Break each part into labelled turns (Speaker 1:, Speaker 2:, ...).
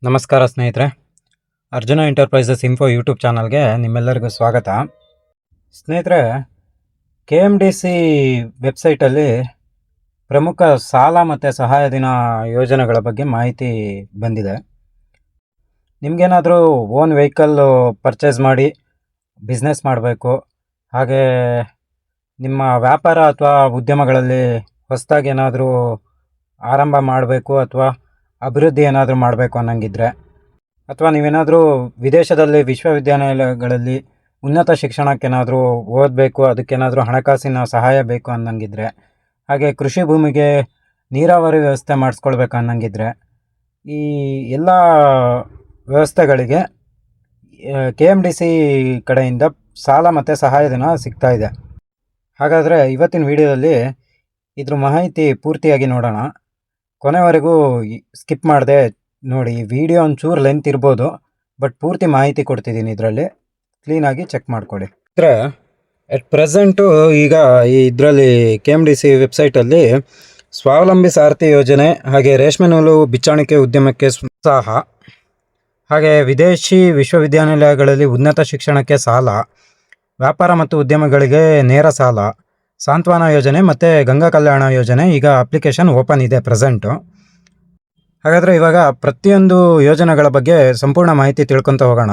Speaker 1: ನಮಸ್ಕಾರ ಸ್ನೇಹಿತರೆ, Arjuna enterprises info YouTube ಚಾನಲ್ಗೆ ನಿಮ್ಮೆಲ್ಲರಿಗೂ ಸ್ವಾಗತ. ಸ್ನೇಹಿತರೆ, KMDC ವೆಬ್ಸೈಟಲ್ಲಿ ಪ್ರಮುಖ ಸಾಲ ಮತ್ತು ಸಹಾಯಧನ ಯೋಜನೆಗಳ ಬಗ್ಗೆ ಮಾಹಿತಿ ಬಂದಿದೆ. ನಿಮಗೇನಾದರೂ ಓನ್ ವೆಹಿಕಲ್ ಪರ್ಚೇಸ್ ಮಾಡಿ ಬಿಸ್ನೆಸ್ ಮಾಡಬೇಕು, ಹಾಗೆ ನಿಮ್ಮ ವ್ಯಾಪಾರ ಅಥವಾ ಉದ್ಯಮಗಳಲ್ಲಿ ಹೊಸದಾಗಿ ಏನಾದರೂ ಆರಂಭ ಮಾಡಬೇಕು ಅಥವಾ ಅಭಿವೃದ್ಧಿ ಏನಾದರೂ ಮಾಡಬೇಕು ಅನ್ನಂಗಿದ್ರೆ, ಅಥವಾ ನೀವೇನಾದರೂ ವಿದೇಶದಲ್ಲಿ ವಿಶ್ವವಿದ್ಯಾನಿಲಯಗಳಲ್ಲಿ ಉನ್ನತ ಶಿಕ್ಷಣಕ್ಕೇನಾದರೂ ಓದಬೇಕು, ಅದಕ್ಕೇನಾದರೂ ಹಣಕಾಸಿನ ಸಹಾಯ ಬೇಕು ಅನ್ನಂಗಿದ್ರೆ, ಹಾಗೆ ಕೃಷಿ ಭೂಮಿಗೆ ನೀರಾವರಿ ವ್ಯವಸ್ಥೆ ಮಾಡಿಸ್ಕೊಳ್ಬೇಕು ಅನ್ನಂಗಿದ್ರೆ, ಈ ಎಲ್ಲ ವ್ಯವಸ್ಥೆಗಳಿಗೆ KMDC ಕಡೆಯಿಂದ ಸಾಲ ಮತ್ತು ಸಹಾಯಧನ ಸಿಗ್ತಾ ಇದೆ. ಹಾಗಾದರೆ ಇವತ್ತಿನ ವಿಡಿಯೋದಲ್ಲಿ ಇದ್ರ ಮಾಹಿತಿ ಪೂರ್ತಿಯಾಗಿ ನೋಡೋಣ. ಕೊನೆವರೆಗೂ ಸ್ಕಿಪ್ ಮಾಡದೆ ನೋಡಿ. ವಿಡಿಯೋ ಒಂಚೂರು ಲೆಂತ್ ಇರ್ಬೋದು, ಬಟ್ ಪೂರ್ತಿ ಮಾಹಿತಿ ಕೊಡ್ತಿದ್ದೀನಿ, ಇದರಲ್ಲಿ ಕ್ಲೀನಾಗಿ ಚೆಕ್ ಮಾಡ್ಕೊಳ್ಳಿ. ಅಂದರೆ ಎಟ್ ಪ್ರೆಸೆಂಟು ಈಗ ಇದರಲ್ಲಿ KMDC ವೆಬ್ಸೈಟಲ್ಲಿ ಸ್ವಾವಲಂಬಿ ಸಾರಥಿ ಯೋಜನೆ, ಹಾಗೆ ರೇಷ್ಮೆ ನೂಲು ಬಿಚ್ಚಾಣಿಕೆ ಉದ್ಯಮಕ್ಕೆ ಪ್ರೋತ್ಸಾಹ, ಹಾಗೆ ವಿದೇಶಿ ವಿಶ್ವವಿದ್ಯಾನಿಲಯಗಳಲ್ಲಿ ಉನ್ನತ ಶಿಕ್ಷಣಕ್ಕೆ ಸಾಲ, ವ್ಯಾಪಾರ ಮತ್ತು ಉದ್ಯಮಗಳಿಗೆ ನೇರ ಸಾಲ, ಸಾಂತ್ವನ ಯೋಜನೆ ಮತ್ತು ಗಂಗಾ ಕಲ್ಯಾಣ ಯೋಜನೆ ಈಗ ಅಪ್ಲಿಕೇಶನ್ ಓಪನ್ ಇದೆ ಪ್ರೆಸೆಂಟು. ಹಾಗಾದರೆ ಇವಾಗ ಪ್ರತಿಯೊಂದು ಯೋಜನೆಗಳ ಬಗ್ಗೆ ಸಂಪೂರ್ಣ ಮಾಹಿತಿ ತಿಳ್ಕೊತ ಹೋಗೋಣ.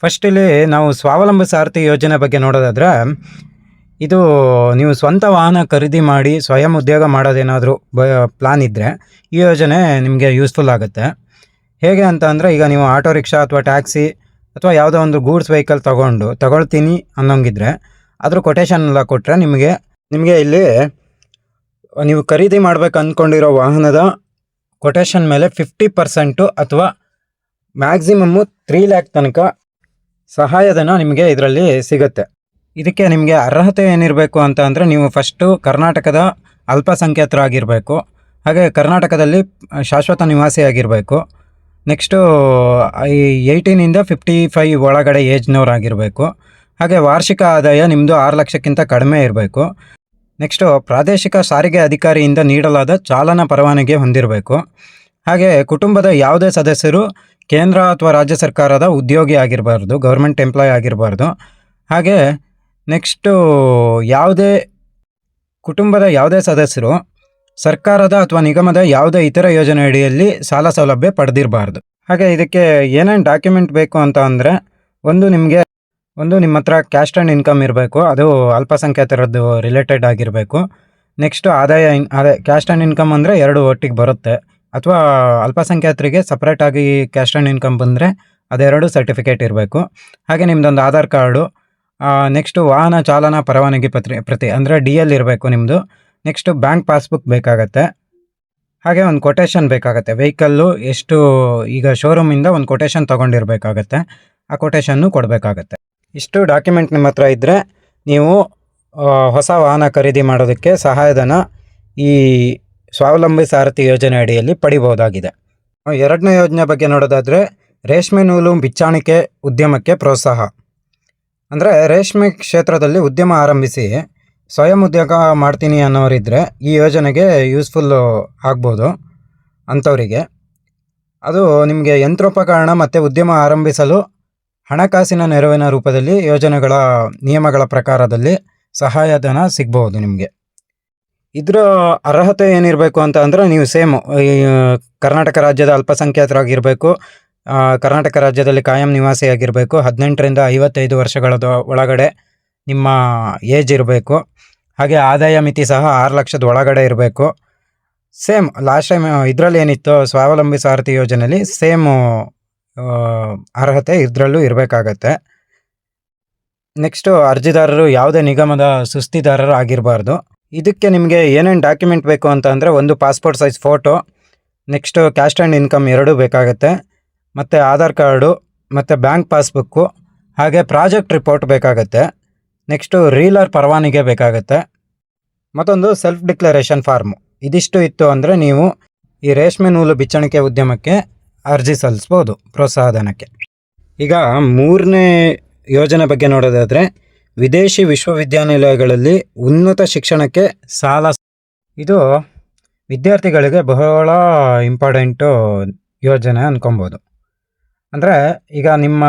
Speaker 1: ಫಸ್ಟ್ ಇಲ್ಲಿ ನಾವು ಸ್ವಾವಲಂಬಿ ಸಾರಥಿ ಯೋಜನೆ ಬಗ್ಗೆ ನೋಡೋದಾದರೆ, ಇದು ನೀವು ಸ್ವಂತ ವಾಹನ ಖರೀದಿ ಮಾಡಿ ಸ್ವಯಂ ಉದ್ಯೋಗ ಮಾಡೋದೇನಾದರೂ ಪ್ಲಾನ್ ಇದ್ದರೆ ಈ ಯೋಜನೆ ನಿಮಗೆ ಯೂಸ್ಫುಲ್ ಆಗುತ್ತೆ. ಹೇಗೆ ಅಂತ ಅಂದರೆ, ಈಗ ನೀವು ಆಟೋ ರಿಕ್ಷಾ ಅಥವಾ ಟ್ಯಾಕ್ಸಿ ಅಥವಾ ಯಾವುದೋ ಒಂದು ಗೂಡ್ಸ್ ವೆಹಿಕಲ್ ತಗೊಳ್ತೀನಿ ಅನ್ನೋಂಗಿದ್ರೆ ಅದ್ರ ಕೊಟೇಶನ್ ಎಲ್ಲ ಕೊಟ್ಟರೆ ನಿಮಗೆ ಇಲ್ಲಿ ನೀವು ಖರೀದಿ ಮಾಡ್ಬೇಕು ಅಂದ್ಕೊಂಡಿರೋ ವಾಹನದ ಕೊಟೇಶನ್ ಮೇಲೆ 50% ಅಥವಾ ಮ್ಯಾಕ್ಸಿಮಮ್ಮು 3 ಲ್ಯಾಕ್ ತನಕ ಸಹಾಯಧನ ನಿಮಗೆ ಇದರಲ್ಲಿ ಸಿಗುತ್ತೆ. ಇದಕ್ಕೆ ನಿಮಗೆ ಅರ್ಹತೆ ಏನಿರಬೇಕು ಅಂತ ಅಂದರೆ, ನೀವು ಫಸ್ಟು ಕರ್ನಾಟಕದ ಅಲ್ಪಸಂಖ್ಯಾತರಾಗಿರಬೇಕು, ಹಾಗೆ ಕರ್ನಾಟಕದಲ್ಲಿ ಶಾಶ್ವತ ನಿವಾಸಿಯಾಗಿರಬೇಕು, ನೆಕ್ಸ್ಟು 18ಇಂದ 55 ಒಳಗಡೆ ಏಜ್ನವರಾಗಿರಬೇಕು, ಹಾಗೆ ವಾರ್ಷಿಕ ಆದಾಯ ನಿಮ್ಮದು 6 ಲಕ್ಷಕ್ಕಿಂತ ಕಡಿಮೆ ಇರಬೇಕು, ನೆಕ್ಸ್ಟು ಪ್ರಾದೇಶಿಕ ಸಾರಿಗೆ ಅಧಿಕಾರಿಯಿಂದ ನೀಡಲಾದ ಚಾಲನಾ ಪರವಾನಗಿ ಹೊಂದಿರಬೇಕು, ಹಾಗೆ ಕುಟುಂಬದ ಯಾವುದೇ ಸದಸ್ಯರು ಕೇಂದ್ರ ಅಥವಾ ರಾಜ್ಯ ಸರ್ಕಾರದ ಉದ್ಯೋಗಿ ಆಗಿರಬಾರ್ದು, ಗೌರ್ಮೆಂಟ್ ಎಂಪ್ಲಾಯ್ ಆಗಿರಬಾರ್ದು, ಹಾಗೆ ನೆಕ್ಸ್ಟು ಕುಟುಂಬದ ಯಾವುದೇ ಸದಸ್ಯರು ಸರ್ಕಾರದ ಅಥವಾ ನಿಗಮದ ಯಾವುದೇ ಇತರ ಯೋಜನೆ ಅಡಿಯಲ್ಲಿ ಸಾಲ ಸೌಲಭ್ಯ ಪಡೆದಿರಬಾರ್ದು. ಹಾಗೆ ಇದಕ್ಕೆ ಏನೇನು ಡಾಕ್ಯುಮೆಂಟ್ ಬೇಕು ಅಂತ ಅಂದರೆ, ನಿಮ್ಮ ಹತ್ರ ಕ್ಯಾಸ್ಟ್ ಆ್ಯಂಡ್ ಇನ್ಕಮ್ ಇರಬೇಕು, ಅದು ಅಲ್ಪಸಂಖ್ಯಾತರದ್ದು ರಿಲೇಟೆಡ್ ಆಗಿರಬೇಕು. ನೆಕ್ಸ್ಟು ಕ್ಯಾಸ್ಟ್ ಆ್ಯಂಡ್ ಇನ್ಕಮ್ ಅಂದರೆ 2 ಒಟ್ಟಿಗೆ ಬರುತ್ತೆ, ಅಥವಾ ಅಲ್ಪಸಂಖ್ಯಾತರಿಗೆ ಸಪ್ರೇಟಾಗಿ ಕ್ಯಾಸ್ಟ್ ಆ್ಯಂಡ್ ಇನ್ಕಮ್ ಬಂದರೆ ಅದೆರಡು ಸರ್ಟಿಫಿಕೇಟ್ ಇರಬೇಕು. ಹಾಗೆ ನಿಮ್ಮದೊಂದು ಆಧಾರ್ ಕಾರ್ಡು, ನೆಕ್ಸ್ಟು ವಾಹನ ಚಾಲನಾ ಪರವಾನಗಿ ಪ್ರತಿ ಅಂದರೆ DL ಇರಬೇಕು ನಿಮ್ಮದು. ನೆಕ್ಸ್ಟು ಬ್ಯಾಂಕ್ ಪಾಸ್ಬುಕ್ ಬೇಕಾಗತ್ತೆ, ಹಾಗೆ ಒಂದು ಕೊಟೇಶನ್ ಬೇಕಾಗತ್ತೆ. ವೆಹಿಕಲ್ಲು ಎಷ್ಟು ಈಗ ಶೋರೂಮಿಂದ ಒಂದು ಕೊಟೇಶನ್ ತೊಗೊಂಡಿರಬೇಕಾಗತ್ತೆ, ಆ ಕೊಟೇಶನ್ನು ಕೊಡಬೇಕಾಗತ್ತೆ. ಇಷ್ಟು ಡಾಕ್ಯುಮೆಂಟ್ ನಿಮ್ಮ ಹತ್ರ ಇದ್ದರೆ ನೀವು ಹೊಸ ವಾಹನ ಖರೀದಿ ಮಾಡೋದಕ್ಕೆ ಸಹಾಯಧನ ಈ ಸ್ವಾವಲಂಬಿ ಸಾರಥಿ ಯೋಜನೆ ಅಡಿಯಲ್ಲಿ ಪಡಿಬೋದಾಗಿದೆ. ಎರಡನೇ ಯೋಜನೆ ಬಗ್ಗೆ ನೋಡೋದಾದರೆ, ರೇಷ್ಮೆ ನೂಲು ಬಿಚ್ಚಾಣಿಕೆ ಉದ್ಯಮಕ್ಕೆ ಪ್ರೋತ್ಸಾಹ. ಅಂದರೆ ರೇಷ್ಮೆ ಕ್ಷೇತ್ರದಲ್ಲಿ ಉದ್ಯಮ ಆರಂಭಿಸಿ ಸ್ವಯಂ ಉದ್ಯೋಗ ಮಾಡ್ತೀನಿ ಅನ್ನೋರಿದ್ದರೆ ಈ ಯೋಜನೆಗೆ ಯೂಸ್ಫುಲ್ಲು ಆಗ್ಬೋದು ಅಂಥವರಿಗೆ. ಅದು ನಿಮಗೆ ಯಂತ್ರೋಪಕರಣ ಮತ್ತು ಉದ್ಯಮ ಆರಂಭಿಸಲು ಹಣಕಾಸಿನ ನೆರವಿನ ರೂಪದಲ್ಲಿ ಯೋಜನೆಗಳ ನಿಯಮಗಳ ಪ್ರಕಾರದಲ್ಲಿ ಸಹಾಯಧನ ಸಿಗ್ಬೋದು ನಿಮಗೆ. ಇದರ ಅರ್ಹತೆ ಏನಿರಬೇಕು ಅಂತ ಅಂದರೆ, ನೀವು ಸೇಮು ಕರ್ನಾಟಕ ರಾಜ್ಯದ ಅಲ್ಪಸಂಖ್ಯಾತರಾಗಿರಬೇಕು, ಕರ್ನಾಟಕ ರಾಜ್ಯದಲ್ಲಿ ಕಾಯಂ ನಿವಾಸಿಯಾಗಿರಬೇಕು, 18ರಿಂದ 55 ವರ್ಷಗಳ ಒಳಗಡೆ ನಿಮ್ಮ ಏಜ್ ಇರಬೇಕು, ಹಾಗೆ ಆದಾಯ ಮಿತಿ ಸಹ 6 ಲಕ್ಷದ ಒಳಗಡೆ ಇರಬೇಕು. ಸೇಮ್ ಲಾಸ್ಟ್ ಟೈಮ್ ಇದರಲ್ಲಿ ಏನಿತ್ತು ಸ್ವಾವಲಂಬಿ ಸಾರಥಿ ಯೋಜನೆಯಲ್ಲಿ ಸೇಮು ಅರ್ಹತೆ ಇದರಲ್ಲೂ ಇರಬೇಕಾಗತ್ತೆ. ನೆಕ್ಸ್ಟು ಅರ್ಜಿದಾರರು ಯಾವುದೇ ನಿಗಮದ ಸುಸ್ತಿದಾರರು ಆಗಿರಬಾರ್ದು. ಇದಕ್ಕೆ ನಿಮಗೆ ಏನೇನು ಡಾಕ್ಯುಮೆಂಟ್ ಬೇಕು ಅಂತ ಅಂದರೆ, ಒಂದು passport size photo, next caste and income 2 ಬೇಕಾಗತ್ತೆ, ಮತ್ತು ಆಧಾರ್ ಕಾರ್ಡು ಮತ್ತು ಬ್ಯಾಂಕ್ ಪಾಸ್ಬುಕ್ಕು, ಹಾಗೆ ಪ್ರಾಜೆಕ್ಟ್ ರಿಪೋರ್ಟ್ ಬೇಕಾಗತ್ತೆ, ನೆಕ್ಸ್ಟು ರೀಲರ್ ಪರವಾನಿಗೆ ಬೇಕಾಗತ್ತೆ, ಮತ್ತೊಂದು ಸೆಲ್ಫ್ ಡಿಕ್ಲರೇಷನ್ ಫಾರ್ಮು. ಇದಿಷ್ಟು ಇತ್ತು ಅಂದರೆ ನೀವು ಈ ರೇಷ್ಮೆ ನೂಲು ಬಿಚ್ಚಣಿಕೆ ಉದ್ಯಮಕ್ಕೆ ಅರ್ಜಿ ಸಲ್ಲಿಸ್ಬೋದು ಪ್ರೋತ್ಸಾಹಧನಕ್ಕೆ. ಈಗ 3ನೇ ಯೋಜನೆ ಬಗ್ಗೆ ನೋಡೋದಾದರೆ, ವಿದೇಶಿ ವಿಶ್ವವಿದ್ಯಾನಿಲಯಗಳಲ್ಲಿ ಉನ್ನತ ಶಿಕ್ಷಣಕ್ಕೆ ಸಾಲ. ಇದು ವಿದ್ಯಾರ್ಥಿಗಳಿಗೆ ಬಹಳ ಇಂಪಾರ್ಟೆಂಟು ಯೋಜನೆ ಅಂದ್ಕೊಬೋದು. ಅಂದರೆ ಈಗ ನಿಮ್ಮ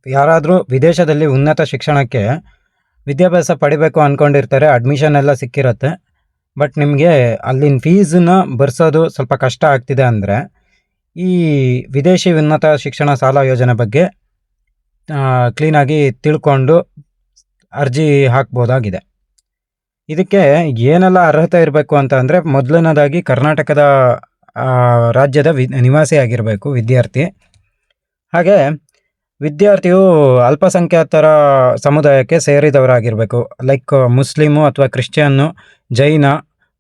Speaker 1: ಯಾರಾದರೂ ವಿದೇಶದಲ್ಲಿ ಉನ್ನತ ಶಿಕ್ಷಣಕ್ಕೆ ವಿದ್ಯಾಭ್ಯಾಸ ಪಡಿಬೇಕು ಅಂದ್ಕೊಂಡಿರ್ತಾರೆ, ಅಡ್ಮಿಷನ್ ಎಲ್ಲ ಸಿಕ್ಕಿರುತ್ತೆ. ಬಟ್ ನಿಮಗೆ ಅಲ್ಲಿನ ಫೀಸನ್ನ ಭರಿಸೋದು ಸ್ವಲ್ಪ ಕಷ್ಟ ಆಗ್ತಿದೆ ಅಂದರೆ ಈ ವಿದೇಶಿ ಉನ್ನತ ಶಿಕ್ಷಣ ಸಾಲ ಯೋಜನೆ ಬಗ್ಗೆ ಕ್ಲೀನಾಗಿ ತಿಳ್ಕೊಂಡು ಅರ್ಜಿ ಹಾಕ್ಬೋದಾಗಿದೆ. ಇದಕ್ಕೆ ಏನೆಲ್ಲ ಅರ್ಹತೆ ಇರಬೇಕು ಅಂತ ಅಂದರೆ, ಮೊದಲನೇದಾಗಿ ಕರ್ನಾಟಕದ ರಾಜ್ಯದ ನಿವಾಸಿ ಆಗಿರಬೇಕು ವಿದ್ಯಾರ್ಥಿ. ಹಾಗೆ ವಿದ್ಯಾರ್ಥಿಯು ಅಲ್ಪಸಂಖ್ಯಾತರ ಸಮುದಾಯಕ್ಕೆ ಸೇರಿದವರಾಗಿರಬೇಕು. ಲೈಕ್ ಮುಸ್ಲಿಮು ಅಥವಾ ಕ್ರಿಶ್ಚಿಯನ್ನು, ಜೈನ,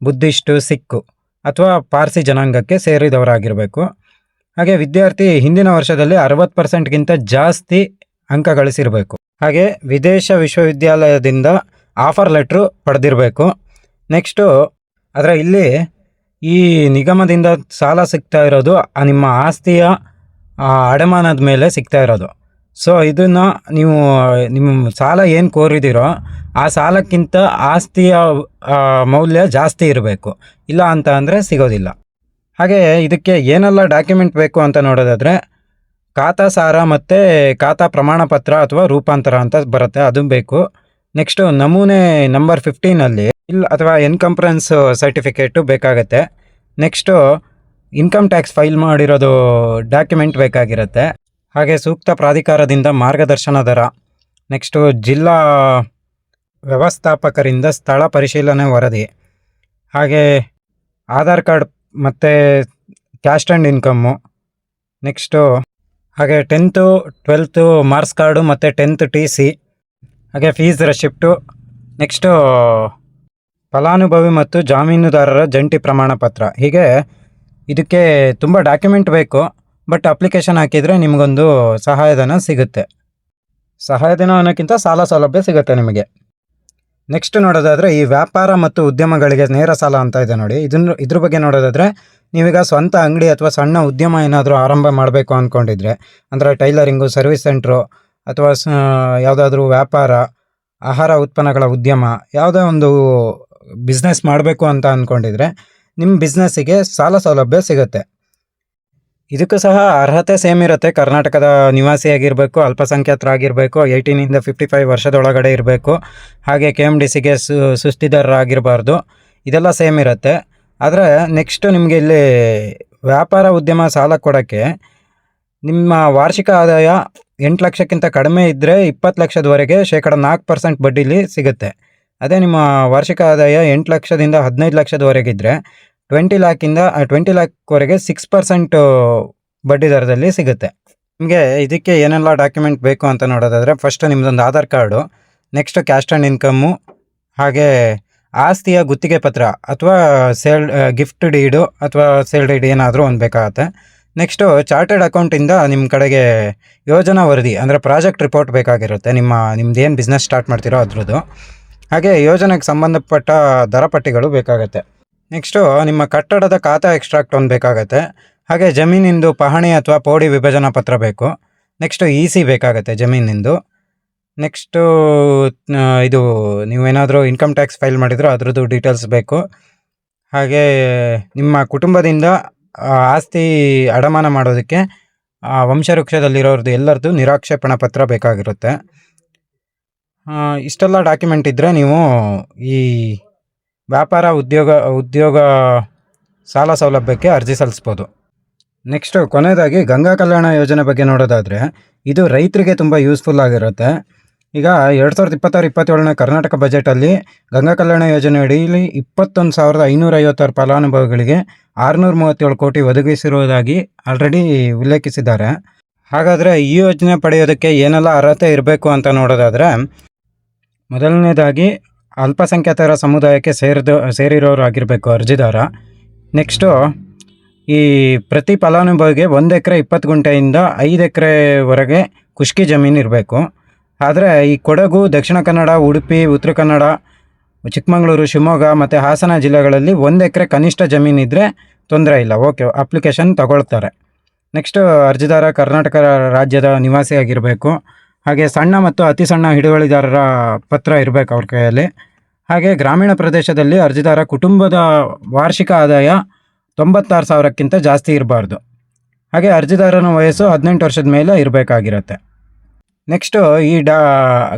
Speaker 1: ಬುದ್ಧಿಸ್ಟು, ಸಿಕ್ಕು ಅಥವಾ ಪಾರ್ಸಿ ಜನಾಂಗಕ್ಕೆ ಸೇರಿದವರಾಗಿರಬೇಕು. ಹಾಗೆ ವಿದ್ಯಾರ್ಥಿ ಹಿಂದಿನ ವರ್ಷದಲ್ಲಿ 60%ಗಿಂತ ಜಾಸ್ತಿ ಅಂಕ ಗಳಿಸಿರಬೇಕು. ಹಾಗೆ ವಿದೇಶ ವಿಶ್ವವಿದ್ಯಾಲಯದಿಂದ ಆಫರ್ ಲೆಟ್ರು ಪಡೆದಿರಬೇಕು. ನೆಕ್ಸ್ಟು ಇಲ್ಲಿ ಈ ನಿಗಮದಿಂದ ಸಾಲ ಸಿಗ್ತಾ ಇರೋದು ನಿಮ್ಮ ಆಸ್ತಿಯ ಅಡಮಾನದ ಮೇಲೆ ಸಿಗ್ತಾ ಇರೋದು. ಸೊ ಇದನ್ನು ನೀವು ನಿಮ್ಮ ಸಾಲ ಏನು ಕೋರಿದಿರೋ ಆ ಸಾಲಕ್ಕಿಂತ ಆಸ್ತಿಯ ಮೌಲ್ಯ ಜಾಸ್ತಿ ಇರಬೇಕು, ಇಲ್ಲ ಅಂತ ಅಂದರೆ ಸಿಗೋದಿಲ್ಲ. ಹಾಗೆ ಇದಕ್ಕೆ ಏನೆಲ್ಲ ಡಾಕ್ಯುಮೆಂಟ್ ಬೇಕು ಅಂತ ನೋಡೋದಾದರೆ, ಖಾತಾ ಸಾರ ಮತ್ತು ಖಾತಾ ಪ್ರಮಾಣ ಪತ್ರ ಅಥವಾ ರೂಪಾಂತರ ಅಂತ ಬರುತ್ತೆ, ಅದು ಬೇಕು. ನೆಕ್ಸ್ಟು ನಮೂನೆ ನಂಬರ್ 15 ಅಥವಾ ಎನ್ಕಂಪ್ರೆನ್ಸ್ ಸರ್ಟಿಫಿಕೇಟು ಬೇಕಾಗತ್ತೆ. ನೆಕ್ಸ್ಟು ಇನ್ಕಮ್ ಟ್ಯಾಕ್ಸ್ ಫೈಲ್ ಮಾಡಿರೋದು ಡಾಕ್ಯುಮೆಂಟ್ ಬೇಕಾಗಿರುತ್ತೆ. ಹಾಗೆ ಸೂಕ್ತ ಪ್ರಾಧಿಕಾರದಿಂದ ಮಾರ್ಗದರ್ಶನ ದರ. ನೆಕ್ಸ್ಟು ಜಿಲ್ಲಾ ವ್ಯವಸ್ಥಾಪಕರಿಂದ ಸ್ಥಳ ಪರಿಶೀಲನೆ ವರದಿ. ಹಾಗೆ ಆಧಾರ್ ಕಾರ್ಡ್ ಮತ್ತು ಕ್ಯಾಸ್ಟ್ ಆ್ಯಂಡ್ ಇನ್ಕಮ್ಮು. ನೆಕ್ಸ್ಟು ಹಾಗೆ 10th 12th ಮಾರ್ಕ್ಸ್ ಕಾರ್ಡು ಮತ್ತು 10th TC. ಹಾಗೆ ಫೀಸ್ ರೆಸಿಪ್ಟು. ನೆಕ್ಸ್ಟು ಫಲಾನುಭವಿ ಮತ್ತು ಜಾಮೀನುದಾರರ ಜಂಟಿ ಪ್ರಮಾಣ ಪತ್ರ. ಹೀಗೆ ಇದಕ್ಕೆ ತುಂಬ ಡಾಕ್ಯುಮೆಂಟ್ ಬೇಕು. ಬಟ್ ಅಪ್ಲಿಕೇಶನ್ ಹಾಕಿದರೆ ನಿಮಗೊಂದು ಸಹಾಯಧನ ಸಿಗುತ್ತೆ. ಸಹಾಯಧನ ಅನ್ನೋಕ್ಕಿಂತ ಸಾಲ ಸೌಲಭ್ಯ ಸಿಗುತ್ತೆ ನಿಮಗೆ. ನೆಕ್ಸ್ಟ್ ನೋಡೋದಾದರೆ, ಈ ವ್ಯಾಪಾರ ಮತ್ತು ಉದ್ಯಮಗಳಿಗೆ ನೇರ ಸಾಲ ಅಂತ ಇದೆ ನೋಡಿ. ಇದ್ರ ಬಗ್ಗೆ ನೋಡೋದಾದರೆ, ನೀವೀಗ ಸ್ವಂತ ಅಂಗಡಿ ಅಥವಾ ಸಣ್ಣ ಉದ್ಯಮ ಏನಾದರೂ ಆರಂಭ ಮಾಡಬೇಕು ಅಂದ್ಕೊಂಡಿದ್ರೆ, ಅಂದರೆ ಟೈಲರಿಂಗು, ಸರ್ವಿಸ್ ಸೆಂಟ್ರು ಅಥವಾ ಯಾವುದಾದ್ರೂ ವ್ಯಾಪಾರ, ಆಹಾರ ಉತ್ಪನ್ನಗಳ ಉದ್ಯಮ, ಯಾವುದೇ ಒಂದು ಬಿಸ್ನೆಸ್ ಮಾಡಬೇಕು ಅಂತ ಅಂದ್ಕೊಂಡಿದ್ರೆ ನಿಮ್ಮ ಬಿಸ್ನೆಸ್ಸಿಗೆ ಸಾಲ ಸೌಲಭ್ಯ ಸಿಗುತ್ತೆ. ಇದಕ್ಕೂ ಸಹ ಅರ್ಹತೆ ಸೇಮ್ ಇರುತ್ತೆ. ಕರ್ನಾಟಕದ ನಿವಾಸಿಯಾಗಿರಬೇಕು, ಅಲ್ಪಸಂಖ್ಯಾತರಾಗಿರಬೇಕು, 18 to 55 ವರ್ಷದೊಳಗಡೆ ಇರಬೇಕು. ಹಾಗೆ KMDCಗೆ ಸುಸ್ತಿದಾರರಾಗಿರಬಾರ್ದು. ಇದೆಲ್ಲ ಸೇಮ್ ಇರುತ್ತೆ. ಆದರೆ ನೆಕ್ಸ್ಟು ನಿಮಗೆ ಇಲ್ಲಿ ವ್ಯಾಪಾರ ಉದ್ಯಮ ಸಾಲ ಕೊಡೋಕ್ಕೆ ನಿಮ್ಮ ವಾರ್ಷಿಕ ಆದಾಯ 8 ಲಕ್ಷಕ್ಕಿಂತ ಕಡಿಮೆ ಇದ್ದರೆ 20 ಲಕ್ಷದವರೆಗೆ 4% ಬಡ್ಡಿಲಿ ಸಿಗುತ್ತೆ. ಅದೇ ನಿಮ್ಮ ವಾರ್ಷಿಕ ಆದಾಯ 8 ಲಕ್ಷದಿಂದ 15 ಲಕ್ಷದವರೆಗಿದ್ದರೆ 20 ಲ್ಯಾಕ್ವರೆಗೆ 6% ಬಡ್ಡಿ ದರದಲ್ಲಿ ಸಿಗುತ್ತೆ. ನಿಮಗೆ ಇದಕ್ಕೆ ಏನೆಲ್ಲ ಡಾಕ್ಯುಮೆಂಟ್ ಬೇಕು ಅಂತ ನೋಡೋದಾದರೆ, ಫಸ್ಟ್ ನಿಮ್ಮದೊಂದು Aadhaar card, next caste and income, ಹಾಗೆ ಆಸ್ತಿಯ ಗುತ್ತಿಗೆ ಪತ್ರ ಅಥವಾ ಗಿಫ್ಟ್ ಡೀಡು ಅಥವಾ ಸೇಲ್ ಡೀಡ್ ಏನಾದರೂ ಒಂದು ಬೇಕಾಗುತ್ತೆ. ನೆಕ್ಸ್ಟು ಚಾರ್ಟೆಡ್ ಅಕೌಂಟಿಂದ ನಿಮ್ಮ ಕಡೆಗೆ ಯೋಜನಾ ವರದಿ ಅಂದರೆ ಪ್ರಾಜೆಕ್ಟ್ ರಿಪೋರ್ಟ್ ಬೇಕಾಗಿರುತ್ತೆ, ನಿಮ್ದು ಏನು ಬಿಸ್ನೆಸ್ ಸ್ಟಾರ್ಟ್ ಮಾಡ್ತೀರೋ ಅದ್ರದ್ದು. ಹಾಗೆ ಯೋಜನೆಗೆ ಸಂಬಂಧಪಟ್ಟ ದರಪಟ್ಟಿಗಳು ಬೇಕಾಗುತ್ತೆ. ನೆಕ್ಸ್ಟು ನಿಮ್ಮ ಕಟ್ಟಡದ ಖಾತಾ ಎಕ್ಸ್ಟ್ರಾಕ್ಟ್ ಒಂದು ಬೇಕಾಗುತ್ತೆ. ಹಾಗೆ ಜಮೀನಿಂದು ಪಹಣಿ ಅಥವಾ ಪೋಡಿ ವಿಭಜನಾ ಪತ್ರ ಬೇಕು. ನೆಕ್ಸ್ಟು EC ಬೇಕಾಗುತ್ತೆ ಜಮೀನಿಂದು. ನೆಕ್ಸ್ಟು ಇದು ನೀವೇನಾದರೂ ಇನ್ಕಮ್ ಟ್ಯಾಕ್ಸ್ ಫೈಲ್ ಮಾಡಿದ್ರು ಅದ್ರದ್ದು ಡೀಟೇಲ್ಸ್ ಬೇಕು. ಹಾಗೆ ನಿಮ್ಮ ಕುಟುಂಬದಿಂದ ಆಸ್ತಿ ಅಡಮಾನ ಮಾಡೋದಕ್ಕೆ ವಂಶವೃಕ್ಷದಲ್ಲಿರೋರ್ದು ಎಲ್ಲರದ್ದು ನಿರಾಕ್ಷೇಪಣಾ ಪತ್ರ ಬೇಕಾಗಿರುತ್ತೆ. ಇಷ್ಟೆಲ್ಲ ಡಾಕ್ಯುಮೆಂಟ್ ಇದ್ದರೆ ನೀವು ಈ ವ್ಯಾಪಾರ ಉದ್ಯೋಗ ಸಾಲ ಸೌಲಭ್ಯಕ್ಕೆ ಅರ್ಜಿ ಸಲ್ಲಿಸ್ಬೋದು. ನೆಕ್ಸ್ಟು ಕೊನೆಯದಾಗಿ ಗಂಗಾ ಕಲ್ಯಾಣ ಯೋಜನೆ ಬಗ್ಗೆ ನೋಡೋದಾದರೆ, ಇದು ರೈತರಿಗೆ ತುಂಬ ಯೂಸ್ಫುಲ್ ಆಗಿರುತ್ತೆ. ಈಗ 2026-27ನೇ ಕರ್ನಾಟಕ ಬಜೆಟಲ್ಲಿ ಗಂಗಾ ಕಲ್ಯಾಣ ಯೋಜನೆ ಅಡಿಯಲ್ಲಿ 21,556 ಫಲಾನುಭವಿಗಳಿಗೆ 637 ಕೋಟಿ ಒದಗಿಸಿರುವುದಾಗಿ ಆಲ್ರೆಡಿ ಉಲ್ಲೇಖಿಸಿದ್ದಾರೆ. ಹಾಗಾದರೆ ಈ ಯೋಜನೆ ಪಡೆಯೋದಕ್ಕೆ ಏನೆಲ್ಲ ಅರ್ಹತೆ ಇರಬೇಕು ಅಂತ ನೋಡೋದಾದರೆ, ಮೊದಲನೇದಾಗಿ ಅಲ್ಪಸಂಖ್ಯಾತರ ಸಮುದಾಯಕ್ಕೆ ಸೇರಿರೋರಾಗಿರಬೇಕು ಅರ್ಜಿದಾರ. ನೆಕ್ಸ್ಟು ಈ ಪ್ರತಿ ಫಲಾನುಭವಿಗೆ 1 ಎಕರೆ 20 ಗುಂಟೆಯಿಂದ 5 ಎಕರೆವರೆಗೆ ಖುಷ್ಕಿ ಜಮೀನು ಇರಬೇಕು. ಆದರೆ ಈ ಕೊಡಗು, ದಕ್ಷಿಣ ಕನ್ನಡ, ಉಡುಪಿ, ಉತ್ತರ ಕನ್ನಡ, ಚಿಕ್ಕಮಗಳೂರು, ಶಿವಮೊಗ್ಗ ಮತ್ತು ಹಾಸನ ಜಿಲ್ಲೆಗಳಲ್ಲಿ 1 ಎಕರೆ ಕನಿಷ್ಠ ಜಮೀನಿದ್ದರೆ ತೊಂದರೆ ಇಲ್ಲ, ಓಕೆ, ಅಪ್ಲಿಕೇಶನ್ ತಗೊಳ್ತಾರೆ. ನೆಕ್ಸ್ಟು ಅರ್ಜಿದಾರ ಕರ್ನಾಟಕ ರಾಜ್ಯದ ನಿವಾಸಿಯಾಗಿರಬೇಕು. ಹಾಗೆ ಸಣ್ಣ ಮತ್ತು ಅತಿ ಸಣ್ಣ ಹಿಡುವಳಿದಾರರ ಪತ್ರ ಇರಬೇಕು ಅವ್ರ ಕೈಯಲ್ಲಿ. ಹಾಗೆ ಗ್ರಾಮೀಣ ಪ್ರದೇಶದಲ್ಲಿ ಅರ್ಜಿದಾರ ಕುಟುಂಬದ ವಾರ್ಷಿಕ ಆದಾಯ 96,000ಕ್ಕಿಂತ ಜಾಸ್ತಿ ಇರಬಾರ್ದು. ಹಾಗೆ ಅರ್ಜಿದಾರನ ವಯಸ್ಸು 18 ವರ್ಷದ ಮೇಲೆ ಇರಬೇಕಾಗಿರುತ್ತೆ. ನೆಕ್ಸ್ಟು ಈ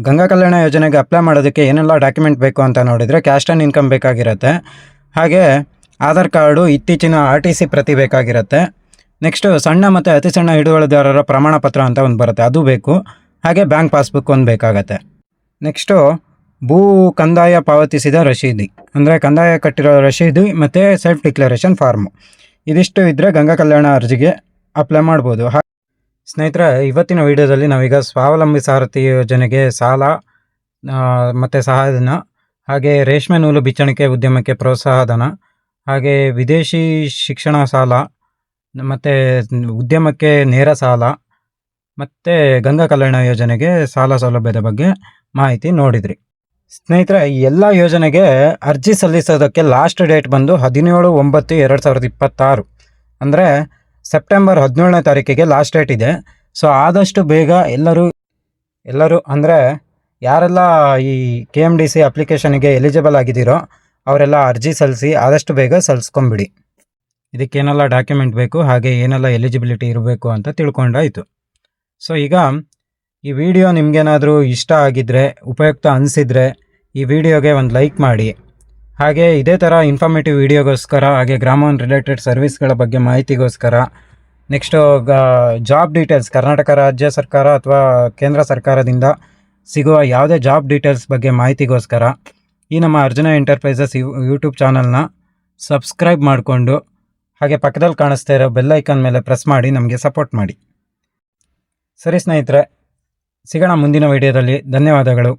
Speaker 1: ಗಂಗಾ ಕಲ್ಯಾಣ ಯೋಜನೆಗೆ ಅಪ್ಲೈ ಮಾಡೋದಕ್ಕೆ ಏನೆಲ್ಲ ಡಾಕ್ಯುಮೆಂಟ್ ಬೇಕು ಅಂತ ನೋಡಿದರೆ ಕ್ಯಾಸ್ಟ್ ಆ್ಯಂಡ್ ಇನ್ಕಮ್ ಬೇಕಾಗಿರುತ್ತೆ. ಹಾಗೆ ಆಧಾರ್ ಕಾರ್ಡು, ಇತ್ತೀಚಿನ RTC ಪ್ರತಿ ಬೇಕಾಗಿರುತ್ತೆ. ನೆಕ್ಸ್ಟು ಸಣ್ಣ ಮತ್ತು ಅತಿ ಸಣ್ಣ ಹಿಡುವಳಿದಾರರ ಪ್ರಮಾಣ ಪತ್ರ ಅಂತ ಒಂದು ಬರುತ್ತೆ, ಅದು ಬೇಕು. ಹಾಗೆ ಬ್ಯಾಂಕ್ ಪಾಸ್ಬುಕ್ ಒಂದು ಬೇಕಾಗತ್ತೆ. ನೆಕ್ಸ್ಟು ಭೂ ಕಂದಾಯ ಪಾವತಿಸಿದ ರಶೀದಿ, ಅಂದರೆ ಕಂದಾಯ ಕಟ್ಟಿರೋ ರಶೀದಿ ಮತ್ತು ಸೆಲ್ಫ್ ಡಿಕ್ಲರೇಷನ್ ಫಾರ್ಮು, ಇದಿಷ್ಟು ಇದ್ದರೆ ಗಂಗಾ ಕಲ್ಯಾಣ ಅರ್ಜಿಗೆ ಅಪ್ಲೈ ಮಾಡ್ಬೋದು. ಸ್ನೇಹಿತರೆ, ಇವತ್ತಿನ ವಿಡಿಯೋದಲ್ಲಿ ನಾವೀಗ ಸ್ವಾವಲಂಬಿ ಸಾರಥಿ ಯೋಜನೆಗೆ ಸಾಲ ಮತ್ತು ಸಹಾಯಧನ, ಹಾಗೆ ರೇಷ್ಮೆ ನೂಲು ಬಿಚ್ಚಣಿಕೆ ಉದ್ಯಮಕ್ಕೆ ಪ್ರೋತ್ಸಾಹಧನ, ಹಾಗೆ ವಿದೇಶಿ ಶಿಕ್ಷಣ ಸಾಲ ಮತ್ತು ಉದ್ಯಮಕ್ಕೆ ನೇರ ಸಾಲ ಮತ್ತು ಗಂಗಾ ಕಲ್ಯಾಣ ಯೋಜನೆಗೆ ಸಾಲ ಸೌಲಭ್ಯದ ಬಗ್ಗೆ ಮಾಹಿತಿ ನೋಡಿದ್ರಿ. ಸ್ನೇಹಿತರೆ, ಈ ಎಲ್ಲ ಯೋಜನೆಗೆ ಅರ್ಜಿ ಸಲ್ಲಿಸೋದಕ್ಕೆ ಲಾಸ್ಟ್ ಡೇಟ್ ಬಂದು 17/9/2026, ಅಂದರೆ ಸೆಪ್ಟೆಂಬರ್ 17ನೇ ತಾರೀಕಿಗೆ ಲಾಸ್ಟ್ ಡೇಟ್ ಇದೆ. ಸೊ ಆದಷ್ಟು ಬೇಗ ಎಲ್ಲರೂ ಅಂದರೆ ಯಾರೆಲ್ಲ ಈ KMDC ಅಪ್ಲಿಕೇಶನಿಗೆ ಎಲಿಜಿಬಲ್ ಆಗಿದ್ದೀರೋ ಅವರೆಲ್ಲ ಅರ್ಜಿ ಸಲ್ಲಿಸಿ ಆದಷ್ಟು ಬೇಗ ಸಲ್ಲಿಸ್ಕೊಂಬಿಡಿ. ಇದಕ್ಕೇನೆಲ್ಲ ಡಾಕ್ಯುಮೆಂಟ್ ಬೇಕು, ಹಾಗೆ ಏನೆಲ್ಲ ಎಲಿಜಿಬಿಲಿಟಿ ಇರಬೇಕು ಅಂತ ತಿಳ್ಕೊಂಡಾಯಿತು. ಸೊ ಈಗ ಈ ವಿಡಿಯೋ ನಿಮಗೇನಾದರೂ ಇಷ್ಟ ಆಗಿದ್ದರೆ, ಉಪಯುಕ್ತ ಅನಿಸಿದರೆ ಈ ವಿಡಿಯೋಗೆ ಒಂದು ಲೈಕ್ ಮಾಡಿ. ಹಾಗೆ ಇದೇ ಥರ ಇನ್ಫಾರ್ಮೇಟಿವ್ ವಿಡಿಯೋಗೋಸ್ಕರ, ಹಾಗೆ ಗ್ರಾಮ ರಿಲೇಟೆಡ್ ಸರ್ವಿಸ್ಗಳ ಬಗ್ಗೆ ಮಾಹಿತಿಗೋಸ್ಕರ, ನೆಕ್ಸ್ಟು ಜಾಬ್ ಡೀಟೇಲ್ಸ್, ಕರ್ನಾಟಕ ರಾಜ್ಯ ಸರ್ಕಾರ ಅಥವಾ ಕೇಂದ್ರ ಸರ್ಕಾರದಿಂದ ಸಿಗುವ ಯಾವುದೇ ಜಾಬ್ ಡೀಟೇಲ್ಸ್ ಬಗ್ಗೆ ಮಾಹಿತಿಗೋಸ್ಕರ ಈ ನಮ್ಮ ಅರ್ಜುನ ಎಂಟರ್ಪ್ರೈಸಸ್ ಯೂಟ್ಯೂಬ್ ಚಾನಲ್ನ ಸಬ್ಸ್ಕ್ರೈಬ್ ಮಾಡಿಕೊಂಡು ಹಾಗೆ ಪಕ್ಕದಲ್ಲಿ ಕಾಣಿಸ್ತಾ ಇರೋ ಬೆಲ್ ಐಕಾನ್ ಮೇಲೆ ಪ್ರೆಸ್ ಮಾಡಿ ನಮಗೆ ಸಪೋರ್ಟ್ ಮಾಡಿ. ಸರಿ ಸ್ನೇಹಿತರೆ, ಸಿಗೋಣ ಮುಂದಿನ ವಿಡಿಯೋದಲ್ಲಿ. ಧನ್ಯವಾದಗಳು.